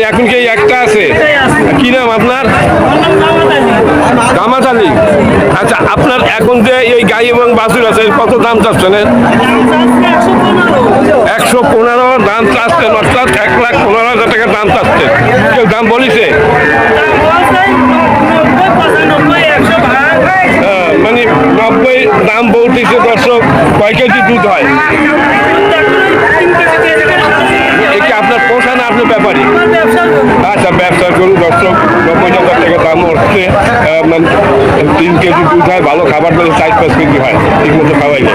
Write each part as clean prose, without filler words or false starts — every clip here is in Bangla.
মানে এখন কি এই একটা আছে? কি নাম আপনার? কামাত আলী। আচ্ছা, আপনার এখন যে এই গাই এবং বাছুর আছে কত দাম চাচ্ছেন? 115 দাম চাচ্ছেন, অর্থাৎ 1,15,000 টাকা দাম চাচ্ছেন। কেউ দাম বলিছে? মানে 90 দাম বলতেছে। দর্শক, কয় কেজি দুধ হয়? এটা আপনার পোষা না আপনার ব্যাপারী? আচ্ছা, ব্যবসার গরু। দর্শক, 90,000 টাকা দাম হচ্ছে। মানে 3 কেজি দুধ হয়, ভালো খাবার দিলে 4-5 কেজি হয়, ঠিক মতো খাওয়াইলে।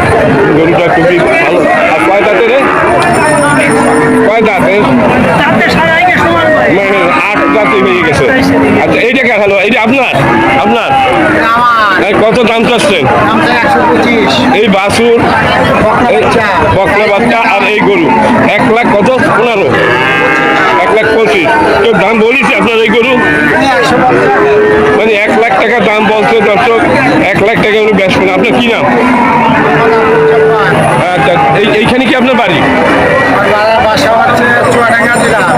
গরুটা খুবই ভালো। আর কয় দাঁতের? কয় দাঁতের? মানে 8 দাঁতে হয়ে গেছে। আচ্ছা, এইটা কে হলো? এইটা আপনার? আপনার কত দাম চাচ্ছেন? এই বাছুর, বকনা বাচ্চা আর এই গরু 1,00,000 কত? 15, 1,25,000। কেউ দাম বলিছে আপনার এই গরু? মানে 1,00,000 টাকা দাম বলছে। দর্শক, 1,00,000 টাকা উনি বেচবেন। আপনার কি নাম? আচ্ছা, এইখানে কি আপনার বাড়ি?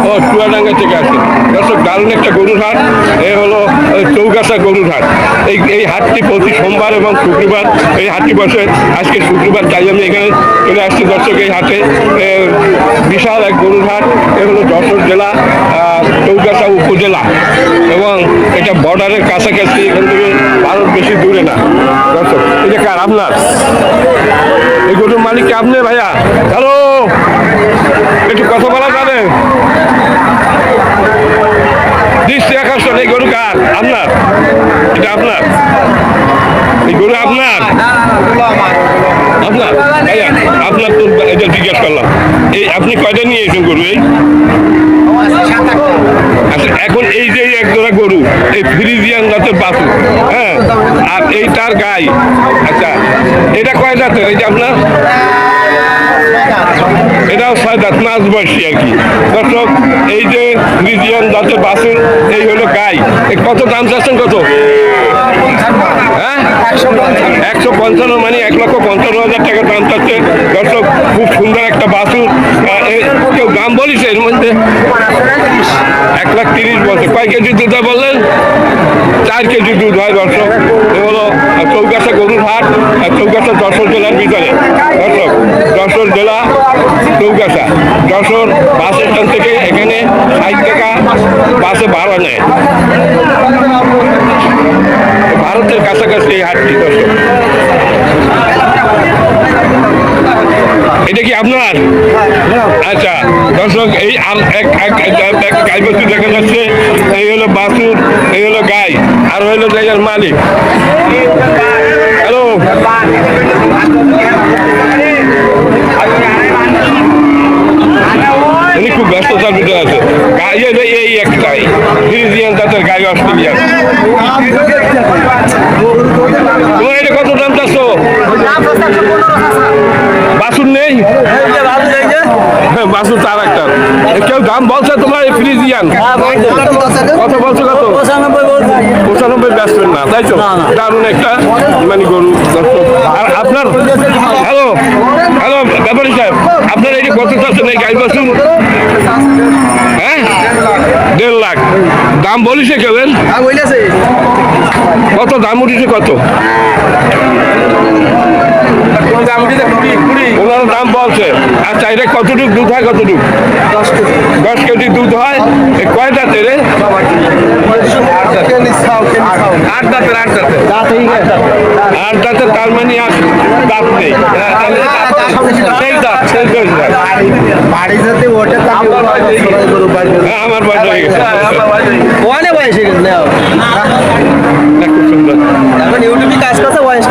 ও, চুয়াডাঙ্গা থেকে আছে। দর্শক, দারুণ একটা গরুর হাট। এ হলো চৌগাছা গরুর হাট। এই হাটটি প্রতি সোমবার এবং শুক্রবার এই হাটটি বসে। আজকে শুক্রবার, তাই আমি এখানে চলে আসছি। দর্শক, এই হাটে বিশাল এক গরুর হাট। এ হলো যশোর জেলা, চৌগাছা উপজেলা, এবং এটা বর্ডারের কাছাকাছি। এখান থেকে ভারত বেশি দূরে না। দর্শক, এই যে কার? আপনার এই গরুর মালিক কে? আপনি? ভাইয়া, হ্যালো, একটু কথা বলা যাবে? দৃষ্টি আকর্ষণ। এই গরু কার? আপনার? এটা আপনার? এই গরু আপনার? আপনার? ভাইয়া, আপনার তো এটা জিজ্ঞেস করলাম। এই আপনি কয়টা নিয়ে এসেছেন গরু? এই আচ্ছা, এখন এই যে এক জোড়া গরু, এই ফ্রিজিয়ান জাতের বাছুর, হ্যাঁ, আর এই তার গাই। আচ্ছা, এটা কয় জাতের? এই যে আপনার? এটাও 6 দাঁত, মাঝ বয়সী আর কি। দর্শক, এই যে ফ্রিজিয়ান জাতের বাছুর, এই হলো গাই। কত দাম চাচ্ছেন? কত? হ্যাঁ, 155, মানে 1,55,000 টাকা দাম চাচ্ছে। দর্শক, খুব সুন্দর একটা বাছুর। কেউ দাম বলিছে এর মধ্যে? 1,30,000 বলছে। কয় কেজি দুধ হয় বললেন? 4 কেজি দুধ হয়। দর্শক, এ হলো চৌগাছা গরুর হাট, চৌগাছা যশোর জেলার ভিতরে। দর্শক, যশোর জেলা, চৌগাছা। যশোর বাস স্ট্যান্ড থেকে এখানে 60 টাকা বাসে ভাড়া নেয়। ভারতের কাছাকাছি এই হাটটি। দর্শক, এটা কি আপনার? আচ্ছা, দর্শক, এই গাই বাছুর দেখা যাচ্ছে। এই হলো বাছুর, এই হলো গাই, আর হইলো জায়গার মালিক। হ্যালো, উনি খুব ব্যস্ততার ভিতরে আছে। এই একটাই ফ্রিজিয়ান জাতের গাই, অস্ট্রেলিয়ান। তোমার এটা কত দাম চাচ্ছ? বাছুর নেই? হ্যাঁ, বাছুর তার একটা। কেউ দাম বলছে তোমার? এই ফ্রিজিয়ান কত বলছো? কত? 95 বেচবেন না, তাই তো? দারুণ একটা মানে গরু। দর্শক, আর আপনার? হ্যালো, হ্যালো, ব্যাপারী সাহেব, আপনার এই যে কত চাচ্ছেন এই গাই বাছুর? হ্যাঁ, 1.5 লাখ দাম বলিছে কেউ? কত দাম উঠেছে? কত ওনার দাম বলছে? আচ্ছা, এটা কতটুকু দুধ হয়? কতটুকু? 10 কেজি দুধ হয়। কয় দাঁতের? 8 দাঁতের। 8 দাঁতের, তার মানে আর দাঁত নেই। আমার বয়স হয়ে গেছে। অনেক বয়স হয়ে গেছে। খুব সুন্দর। এখন ইউটিউবে কাজ করছে, বয়স